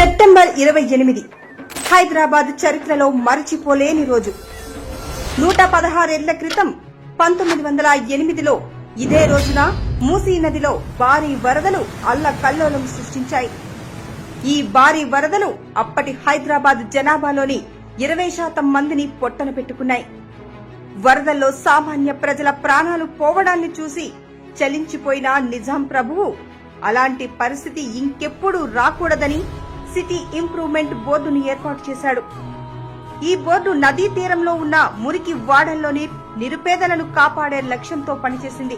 September 28 Hyderabad చరిత్రలో మరచిపోలేని రోజు. 116 ఏళ్ల క్రితం 1908లో ఇదే రోజున మూసీ నదిలో భారీ వరదలు అల్లకల్లోలం సృష్టించాయి. ఈ భారీ వరదలు అప్పటి హైదరాబాద్ జనాభాలోని 20% మందిని పొట్టన పెట్టుకున్నాయి. వరదల్లో సామాన్య ప్రజల ప్రాణాలు పోవడాన్ని చూసి చలించిపోయిన నిజాం ప్రభువు అలాంటి పరిస్థితి ఇంకెప్పుడు రాకూడదని సిటీ ఇంప్రూవ్మెంట్ బోర్డును ఏర్పాటు చేశాడు. ఈ బోర్డు నదీ తీరంలో ఉన్న మురికి వాడల్లోని నిరుపేదలను కాపాడే లక్ష్యంతో పనిచేసింది.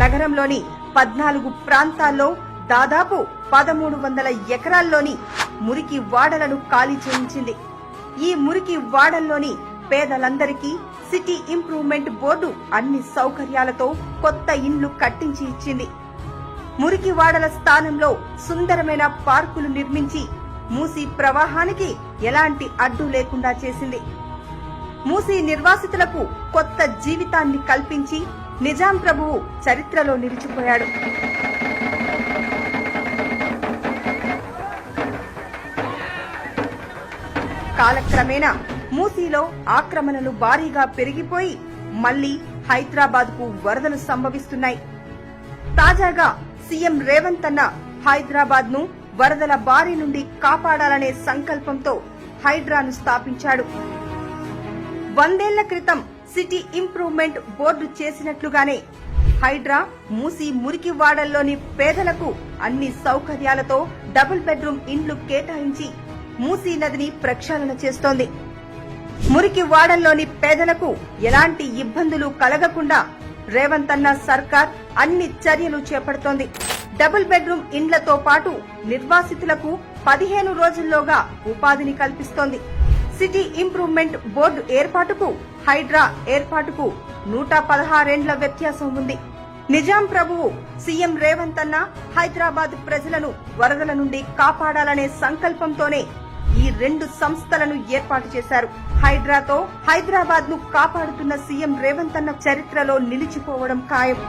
నగరంలోని 14 ప్రాంతాల్లో దాదాపు 1300 ఎకరాల్లోని మురికి వాడలను ఖాళీ చేయించింది. ఈ మురికి వాడల్లోని పేదలందరికీ సిటీ ఇంప్రూవ్మెంట్ బోర్డు అన్ని సౌకర్యాలతో కొత్త ఇండ్లు కట్టించి ఇచ్చింది. మురికి వాడల స్థానంలో సుందరమైన పార్కులు నిర్మించి మూసీ ప్రవాహానికి ఎలాంటి అడ్డు లేకుండా చేసింది. మూసీ నిర్వాసితులకు కొత్త జీవితాన్ని కల్పించి నిజాం ప్రభువు చరిత్రలో నిలిచిపోయాడు. కాలక్రమేణా మూసీలో ఆక్రమణలు భారీగా పెరిగిపోయి మళ్లీ హైదరాబాద్ కు వరదలు సంభవిస్తున్నాయి. తాజాగా సీఎం రేవంత్ అన్న హైదరాబాద్ ను వరదల బారి నుండి కాపాడాలనే సంకల్పంతో హైడ్రాను స్థాపించాడు. 100 ఏళ్ల క్రితం సిటీ ఇంప్రూవ్మెంట్ బోర్డు చేసినట్లుగానే హైడ్రా మూసీ మురికి వాడల్లోని పేదలకు అన్ని సౌకర్యాలతో డబుల్ బెడ్రూమ్ ఇండ్లు కేటాయించి మూసీ నదిని ప్రక్షాళన చేస్తోంది. మురికి వాడల్లోని పేదలకు ఎలాంటి ఇబ్బందులు కలగకుండా రేవంత్ అన్న సర్కార్ అన్ని చర్యలు చేపడుతోంది. డబుల్ బెడ్రూమ్ ఇండ్లతో పాటు నిర్వాసితులకు 15 రోజుల్లోగా ఉపాధిని కల్పిస్తోంది. సిటీ ఇంప్రూవ్మెంట్ బోర్డు ఏర్పాటుకు హైడ్రా ఏర్పాటుకు 116 ఏండ్ల వ్యత్యాసం ఉంది. నిజాం ప్రభువు సీఎం రేవంత్ అన్న హైదరాబాద్ ప్రజలను వరదల నుండి కాపాడాలనే సంకల్పంతోనే ఈ 2 సంస్థలను ఏర్పాటు చేశారు. హైడ్రాతో హైదరాబాద్ ను కాపాడుతున్న సీఎం రేవంత్ అన్న చరిత్రలో నిలిచిపోవడం ఖాయం.